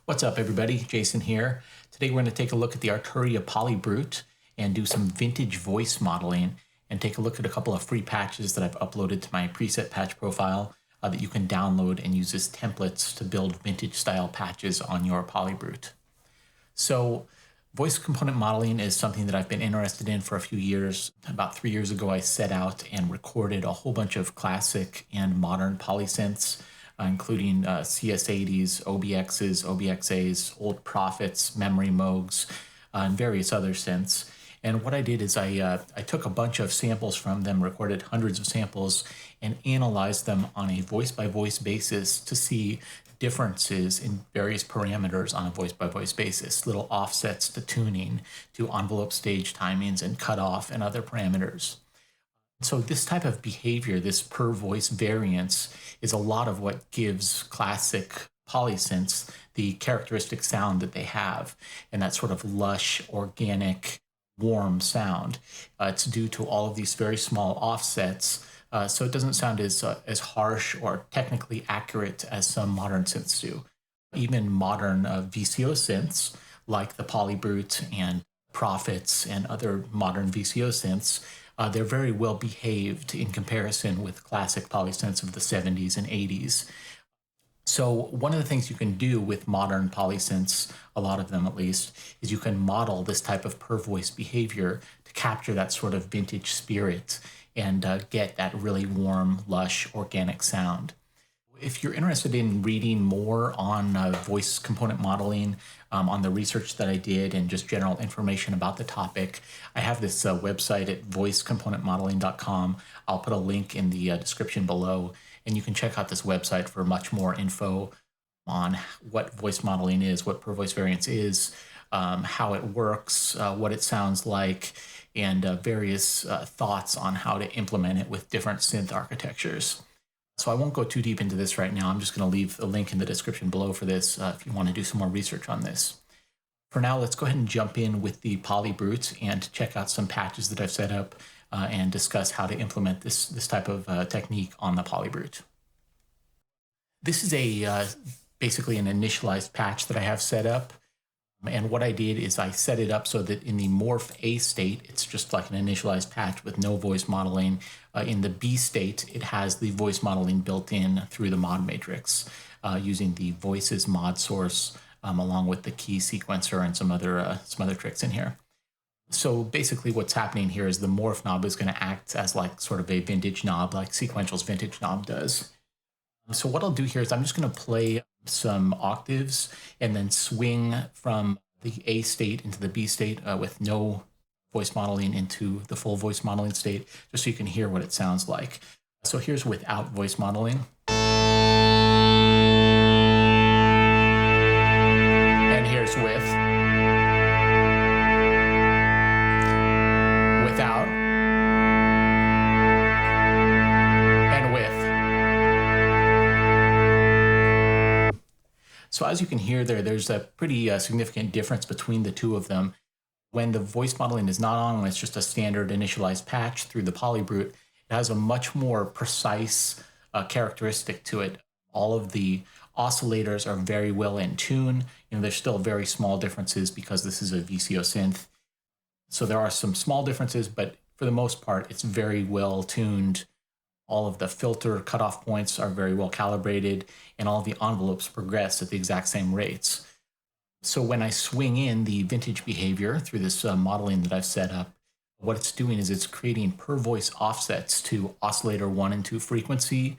What's up, everybody? Jason here. Today we're going to take a look at the Arturia PolyBrute and do some vintage voice modeling and take a look at a couple of free patches that I've uploaded to my preset patch profile that you can download and use as templates to build vintage style patches on your PolyBrute. So voice component modeling is something that I've been interested in for a few years. About 3 years ago, I set out and recorded a whole bunch of classic and modern polysynths, including CS80s, OBXs, OBXAs, old Prophets, memory Moogs, and various other synths. And what I did is I took a bunch of samples from them, recorded hundreds of samples, and analyzed them on a voice-by-voice basis to see differences in various parameters on a voice-by-voice basis, little offsets to tuning, to envelope stage timings and cutoff and other parameters. So this type of behavior, this per voice variance, is a lot of what gives classic polysynths the characteristic sound that they have, and that sort of lush, organic, warm sound. It's due to all of these very small offsets, so it doesn't sound as harsh or technically accurate as some modern synths do. Even modern VCO synths, like the PolyBrute and Prophets and other modern VCO synths, they're very well behaved in comparison with classic polysynths of the 70s and 80s. So one of the things you can do with modern polysynths, a lot of them at least, is you can model this type of per voice behavior to capture that sort of vintage spirit and get that really warm, lush, organic sound. If you're interested in reading more on voice component modeling, on the research that I did and just general information about the topic, I have this website at voicecomponentmodeling.com. I'll put a link in the description below, and you can check out this website for much more info on what voice modeling is, what per voice variance is, how it works, what it sounds like, and various thoughts on how to implement it with different synth architectures. So I won't go too deep into this right now. I'm just going to leave a link in the description below for this if you want to do some more research on this. For now, let's go ahead and jump in with the PolyBrute and check out some patches that I've set up and discuss how to implement this type of technique on the PolyBrute. This is basically an initialized patch that I have set up. And what I did is I set it up so that in the morph A state, it's just like an initialized patch with no voice modeling. In the B state, it has the voice modeling built in through the mod matrix using the voices mod source along with the key sequencer and some other tricks in here. So basically what's happening here is the morph knob is going to act as like sort of a vintage knob like Sequential's vintage knob does. So what I'll do here is I'm just going to play some octaves and then swing from the A state into the B state with no voice modeling into the full voice modeling state, just so you can hear what it sounds like. So here's without voice modeling. And here's with. Without. And with. So as you can hear there's a pretty significant difference between the two of them. When the voice modeling is not on, when it's just a standard initialized patch through the PolyBrute, it has a much more precise characteristic to it. All of the oscillators are very well in tune. There's still very small differences because this is a VCO synth. So there are some small differences, but for the most part, it's very well tuned. All of the filter cutoff points are very well calibrated, and all of the envelopes progress at the exact same rates. So when I swing in the vintage behavior through this modeling that I've set up, what it's doing is it's creating per voice offsets to oscillator 1 and 2 frequency,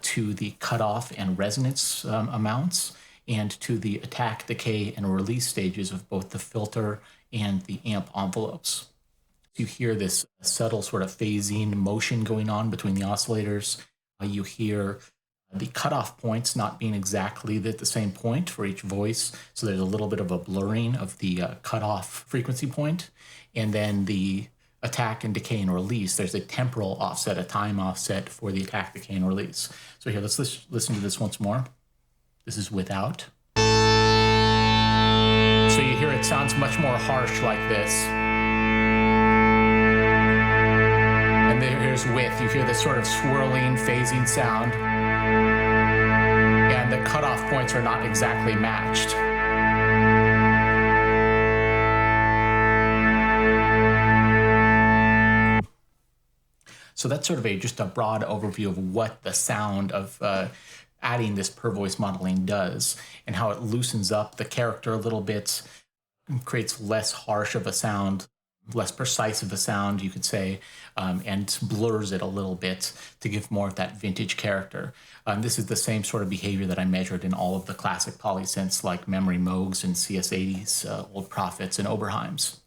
to the cutoff and resonance amounts, and to the attack, decay, and release stages of both the filter and the amp envelopes. You hear this subtle sort of phasing motion going on between the oscillators. You hear the cutoff points not being exactly at the same point for each voice. So there's a little bit of a blurring of the cutoff frequency point. And then the attack and decay and release, there's a temporal offset, a time offset for the attack, decay, and release. So here, let's listen to this once more. This is without. So you hear it sounds much more harsh like this. And here's with. You hear this sort of swirling, phasing sound. And the cutoff points are not exactly matched. So that's sort of just a broad overview of what the sound of adding this per voice modeling does, and how it loosens up the character a little bit, creates less harsh of a sound, less precise of a sound, you could say, and blurs it a little bit to give more of that vintage character. This is the same sort of behavior that I measured in all of the classic poly synths like Memory Moogs and CS80s, Old Prophets and Oberheims.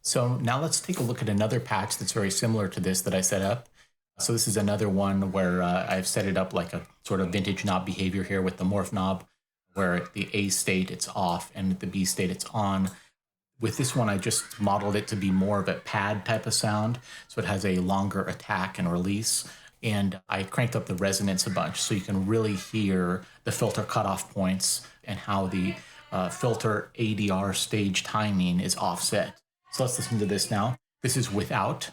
So now let's take a look at another patch that's very similar to this that I set up. So this is another one where I've set it up like a sort of vintage knob behavior here with the morph knob, where at the A state it's off and at the B state it's on. With this one, I just modeled it to be more of a pad type of sound. So it has a longer attack and release. And I cranked up the resonance a bunch so you can really hear the filter cutoff points and how the filter ADR stage timing is offset. So let's listen to this now. This is without.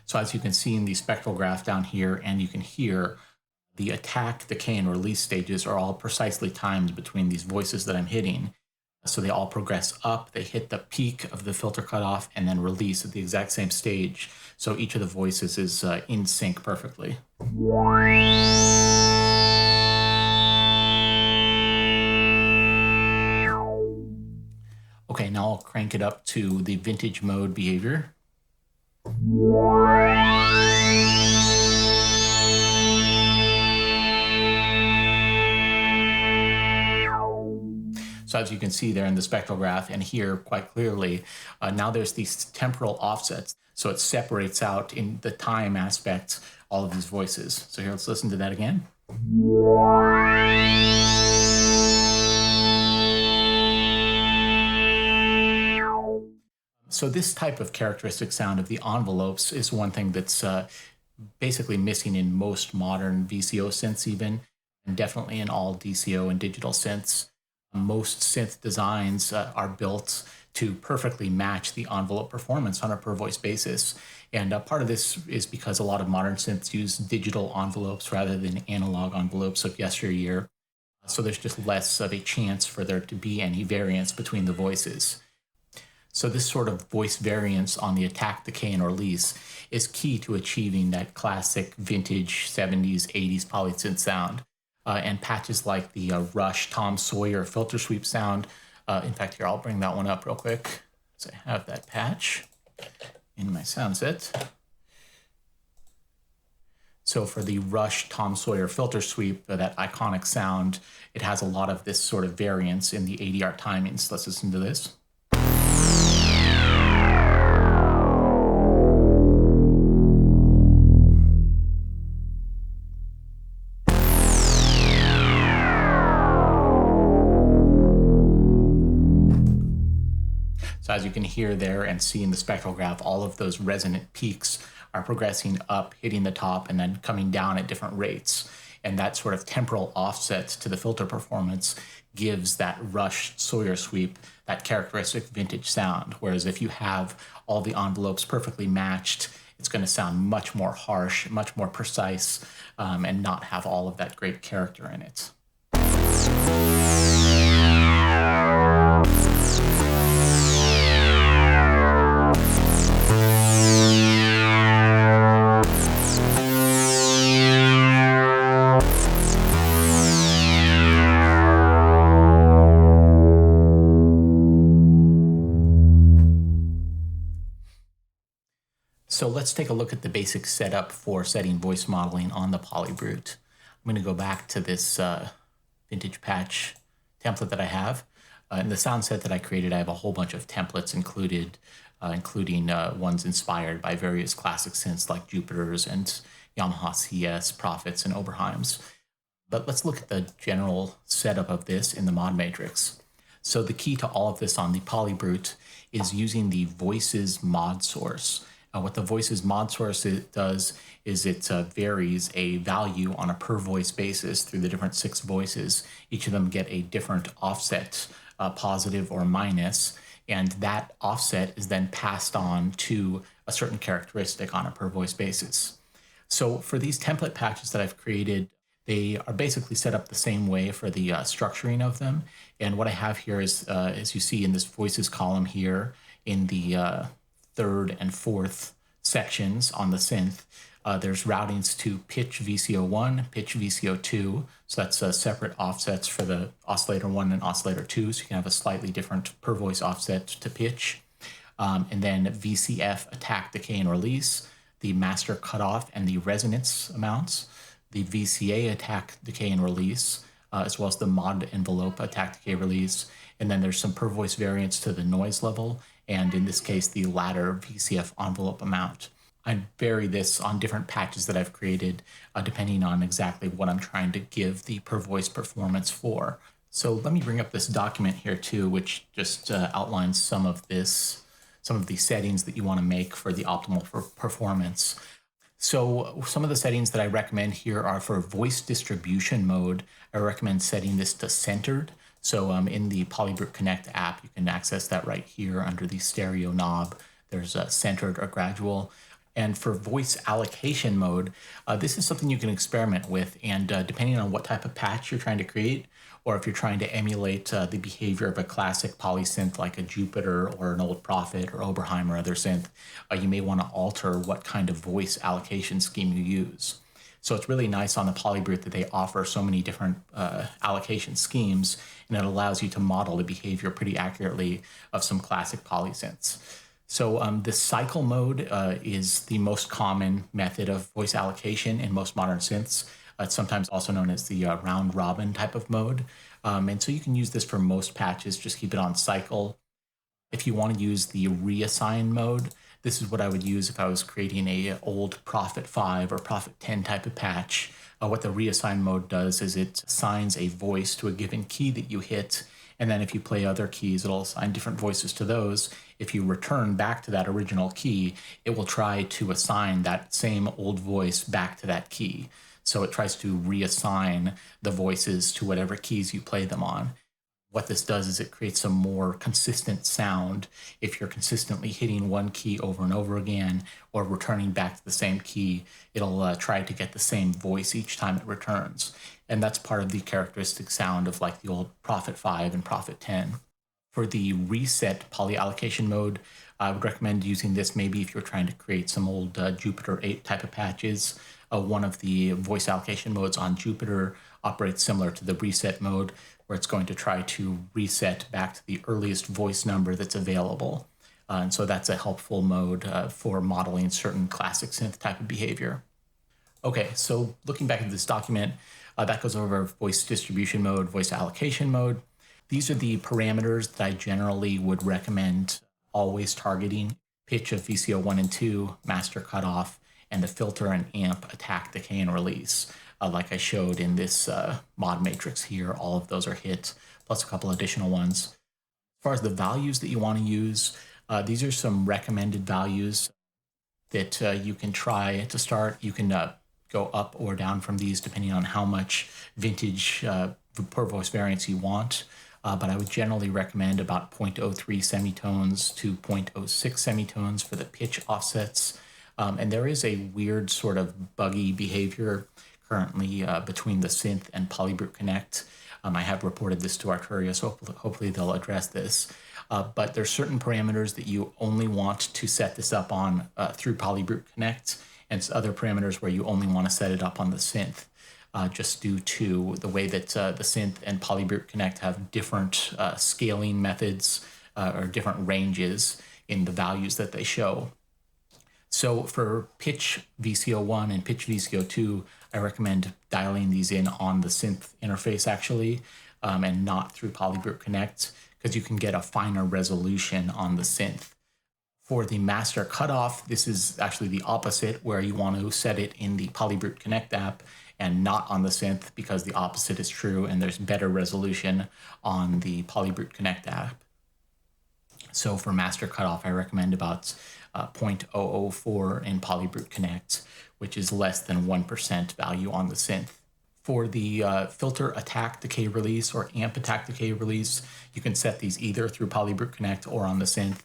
So as you can see in the spectral graph down here, and you can hear the attack, decay, and release stages are all precisely timed between these voices that I'm hitting. So they all progress up, they hit the peak of the filter cutoff, and then release at the exact same stage. So each of the voices is in sync perfectly. Okay, now I'll crank it up to the vintage mode behavior. So as you can see there in the spectral graph and hear quite clearly, now there's these temporal offsets. So it separates out in the time aspect all of these voices. So here, let's listen to that again. So this type of characteristic sound of the envelopes is one thing that's basically missing in most modern VCO synths even, and definitely in all DCO and digital synths. Most synth designs are built to perfectly match the envelope performance on a per voice basis. And part of this is because a lot of modern synths use digital envelopes rather than analog envelopes of yesteryear. So there's just less of a chance for there to be any variance between the voices. So this sort of voice variance on the attack, decay, and release is key to achieving that classic vintage 70s, 80s polysynth sound. And patches like the Rush Tom Sawyer filter sweep sound. In fact, here, I'll bring that one up real quick. So I have that patch in my sound set. So for the Rush Tom Sawyer filter sweep, that iconic sound, it has a lot of this sort of variance in the ADR timings. Let's listen to this. So as you can hear there and see in the spectral graph, all of those resonant peaks are progressing up, hitting the top, and then coming down at different rates. And that sort of temporal offset to the filter performance gives that Rush Sawyer sweep that characteristic vintage sound. Whereas if you have all the envelopes perfectly matched, it's going to sound much more harsh, much more precise, and not have all of that great character in it. So let's take a look at the basic setup for setting voice modeling on the PolyBrute. I'm going to go back to this vintage patch template that I have. In the sound set that I created, I have a whole bunch of templates included, including ones inspired by various classic synths like Jupiters and Yamaha CS, Prophets, and Oberheims. But let's look at the general setup of this in the mod matrix. So the key to all of this on the PolyBrute is using the voices mod source. What the voices mod source does is it varies a value on a per voice basis through the different 6 voices. Each of them get a different offset, positive or minus, and that offset is then passed on to a certain characteristic on a per voice basis. So for these template patches that I've created, they are basically set up the same way for the structuring of them. And what I have here is, as you see in this voices column here, in the 3rd and 4th sections on the synth, there's routings to pitch VCO1, pitch VCO2. So that's separate offsets for the oscillator 1 and oscillator 2. So you can have a slightly different per voice offset to pitch. And then VCF, attack, decay, and release, the master cutoff, and the resonance amounts, the VCA, attack, decay, and release, as well as the mod envelope, attack, decay, release. And then there's some per voice variants to the noise level, and in this case, the ladder VCF envelope amount. I vary this on different patches that I've created, depending on exactly what I'm trying to give the per voice performance for. So let me bring up this document here too, which just outlines some of the settings that you want to make for the optimal performance. So some of the settings that I recommend here are for voice distribution mode. I recommend setting this to centered. So in the PolyBrute Connect app, you can access that right here under the stereo knob. There's a centered or gradual. And for voice allocation mode, this is something you can experiment with. And depending on what type of patch you're trying to create, or if you're trying to emulate the behavior of a classic polysynth like a Jupiter or an old Prophet or Oberheim or other synth, you may want to alter what kind of voice allocation scheme you use. So it's really nice on the PolyBrute that they offer so many different allocation schemes, and it allows you to model the behavior pretty accurately of some classic polysynths. So the cycle mode is the most common method of voice allocation in most modern synths. It's sometimes also known as the round robin type of mode. And so you can use this for most patches, just keep it on cycle. If you want to use the reassign mode, this is what I would use if I was creating a old Prophet 5 or Prophet 10 type of patch. What the reassign mode does is it assigns a voice to a given key that you hit, and then if you play other keys, it'll assign different voices to those. If you return back to that original key, it will try to assign that same old voice back to that key. So it tries to reassign the voices to whatever keys you play them on. What this does is it creates a more consistent sound. If you're consistently hitting one key over and over again, or returning back to the same key, it'll try to get the same voice each time it returns. And that's part of the characteristic sound of like the old Prophet 5 and Prophet 10. For the reset poly allocation mode, I would recommend using this maybe if you're trying to create some old Jupiter 8 type of patches. One of the voice allocation modes on Jupiter operates similar to the reset mode, where it's going to try to reset back to the earliest voice number that's available. And so that's a helpful mode for modeling certain classic synth type of behavior. Okay, so looking back at this document, that goes over voice distribution mode, voice allocation mode. These are the parameters that I generally would recommend always targeting: pitch of VCO1 and 2, master cutoff, and the filter and amp, attack, decay, and release. Like I showed in this mod matrix here, all of those are hit, plus a couple additional ones. As far as the values that you want to use, these are some recommended values that you can try to start. You can go up or down from these depending on how much vintage per voice variance you want. But I would generally recommend about 0.03 semitones to 0.06 semitones for the pitch offsets. And there is a weird sort of buggy behavior currently between the synth and PolyBrute Connect. I have reported this to Arturia, so hopefully they'll address this. But there's certain parameters that you only want to set this up on through PolyBrute Connect, and other parameters where you only want to set it up on the synth, just due to the way that the synth and PolyBrute Connect have different scaling methods or different ranges in the values that they show. So for pitch VCO1 and pitch VCO2, I recommend dialing these in on the synth interface actually, and not through PolyBrute Connect, because you can get a finer resolution on the synth. For the master cutoff, this is actually the opposite, where you want to set it in the PolyBrute Connect app and not on the synth, because the opposite is true and there's better resolution on the PolyBrute Connect app. So for master cutoff, I recommend about 0.004 in PolyBrute Connect, which is less than 1% value on the synth. For the filter attack decay release or amp attack decay release, you can set these either through PolyBrute Connect or on the synth.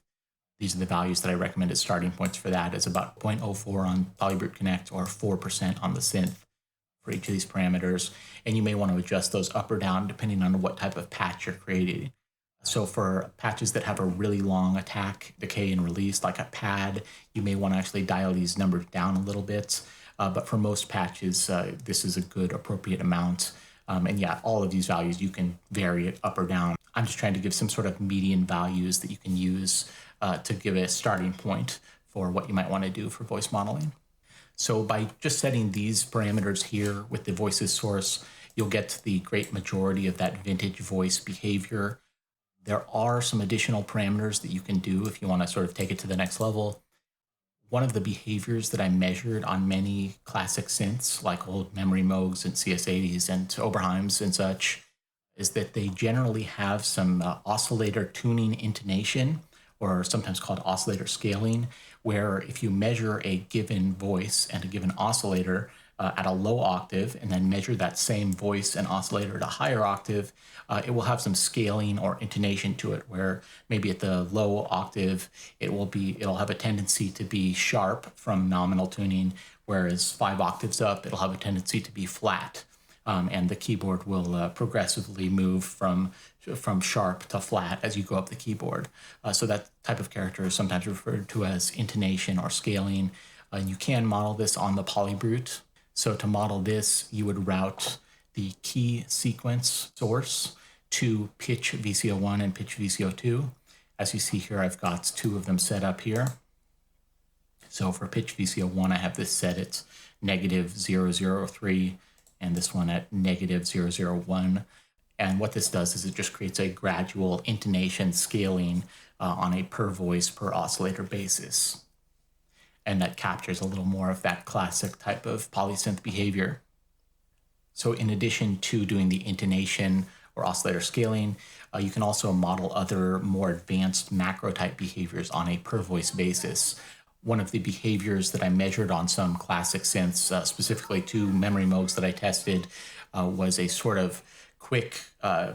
These are the values that I recommend as starting points for that. Is about 0.04 on PolyBrute Connect or 4% on the synth for each of these parameters. And you may want to adjust those up or down depending on what type of patch you're creating. So for patches that have a really long attack, decay, and release, like a pad, you may want to actually dial these numbers down a little bit. But for most patches, this is a good appropriate amount. And yeah, all of these values, you can vary it up or down. I'm just trying to give some sort of median values that you can use to give a starting point for what you might want to do for voice modeling. So by just setting these parameters here with the voices source, you'll get the great majority of that vintage voice behavior. There are some additional parameters that you can do if you want to sort of take it to the next level. One of the behaviors that I measured on many classic synths, like old Memory Moogs and CS80s and Oberheims and such, is that they generally have some oscillator tuning intonation, or sometimes called oscillator scaling, where if you measure a given voice and a given oscillator at a low octave and then measure that same voice and oscillator at a higher octave, it will have some scaling or intonation to it, where maybe at the low octave it'll have a tendency to be sharp from nominal tuning, whereas 5 octaves up it'll have a tendency to be flat, and the keyboard will progressively move from sharp to flat as you go up the keyboard. So that type of character is sometimes referred to as intonation or scaling. You can model this on the PolyBrute. So to model this, you would route the key sequence source to pitch VCO1 and pitch VCO2. As you see here, I've got 2 of them set up here. So for pitch VCO1, I have this set at -003, and this one at -001. And what this does is it just creates a gradual intonation scaling on a per voice per oscillator basis. And that captures a little more of that classic type of polysynth behavior. So in addition to doing the intonation or oscillator scaling, you can also model other more advanced macro type behaviors on a per voice basis. One of the behaviors that I measured on some classic synths, specifically 2 Memory Moogs that I tested, was a sort of quick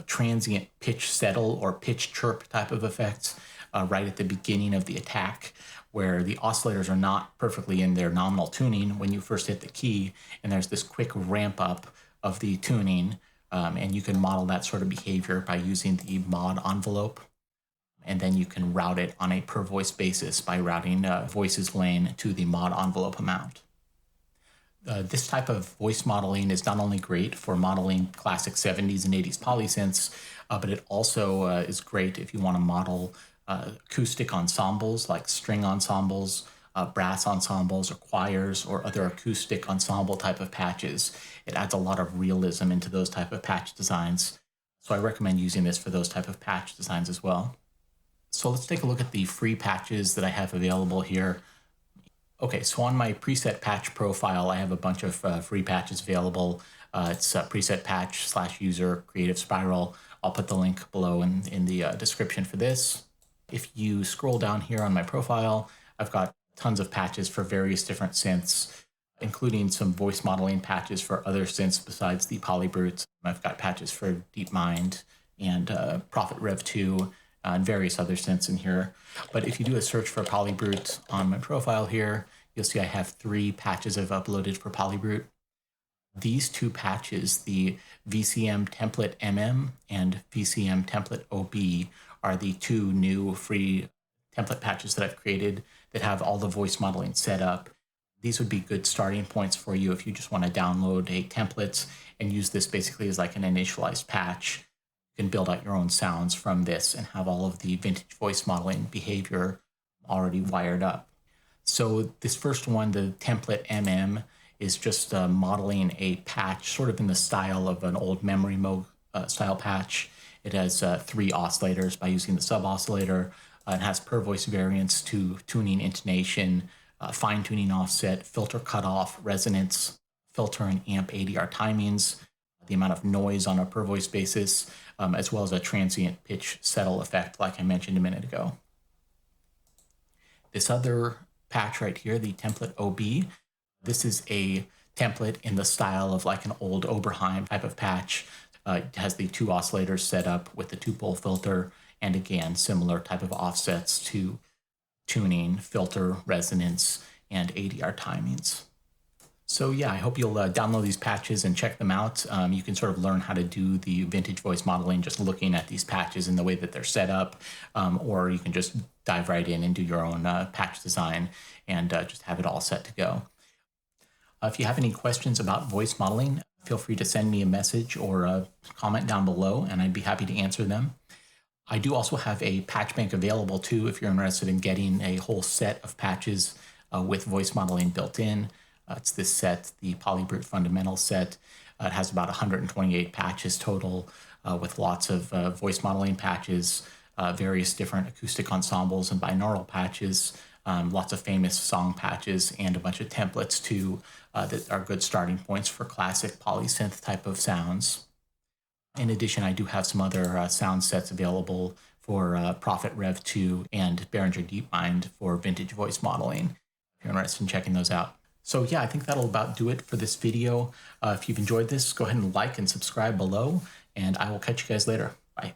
transient pitch settle or pitch chirp type of effect right at the beginning of the attack, where the oscillators are not perfectly in their nominal tuning when you first hit the key, and there's this quick ramp up of the tuning, and you can model that sort of behavior by using the mod envelope, and then you can route it on a per voice basis by routing voices lane to the mod envelope amount. This type of voice modeling is not only great for modeling classic 70s and 80s polysynths, but it also is great if you want to model acoustic ensembles like string ensembles, brass ensembles, or choirs, or other acoustic ensemble type of patches. It adds a lot of realism into those type of patch designs. So I recommend using this for those type of patch designs as well. So let's take a look at the free patches that I have available here. Okay, so on my preset patch profile, I have a bunch of free patches available. It's preset patch /user creative spiral. I'll put the link below in the description for this. If you scroll down here on my profile, I've got tons of patches for various different synths, including some voice modeling patches for other synths besides the PolyBrute. I've got patches for Deepmind and Prophet Rev 2 and various other synths in here. But if you do a search for PolyBrute on my profile here, you'll see I have 3 patches I've uploaded for PolyBrute. These 2 patches, the VCM template MM and VCM template OB, are the 2 new free template patches that I've created that have all the voice modeling set up. These would be good starting points for you if you just want to download a template and use this basically as like an initialized patch. You can build out your own sounds from this and have all of the vintage voice modeling behavior already wired up. So this first one, the template MM, is just modeling a patch sort of in the style of an old memory mode style patch. It has 3 oscillators by using the sub-oscillator. It has per voice variants to tuning intonation, fine-tuning offset, filter cutoff, resonance, filter and amp ADR timings, the amount of noise on a per voice basis, as well as a transient pitch settle effect like I mentioned a minute ago. This other patch right here, the template OB, this is a template in the style of like an old Oberheim type of patch. It has the 2 oscillators set up with the 2-pole filter, and again, similar type of offsets to tuning, filter, resonance, and ADR timings. So yeah, I hope you'll download these patches and check them out. You can sort of learn how to do the vintage voice modeling just looking at these patches and the way that they're set up, or you can just dive right in and do your own patch design and just have it all set to go. If you have any questions about voice modeling, feel free to send me a message or a comment down below, and I'd be happy to answer them. I do also have a patch bank available too if you're interested in getting a whole set of patches with voice modeling built in. It's this set, the PolyBrute Fundamental set. It has about 128 patches total with lots of voice modeling patches, various different acoustic ensembles and binaural patches, lots of famous song patches, and a bunch of templates too that are good starting points for classic polysynth type of sounds. In addition, I do have some other sound sets available for Prophet Rev 2 and Behringer Deepmind for vintage voice modeling, if you're interested in checking those out. So yeah, I think that'll about do it for this video. If you've enjoyed this, go ahead and like and subscribe below, and I will catch you guys later. Bye.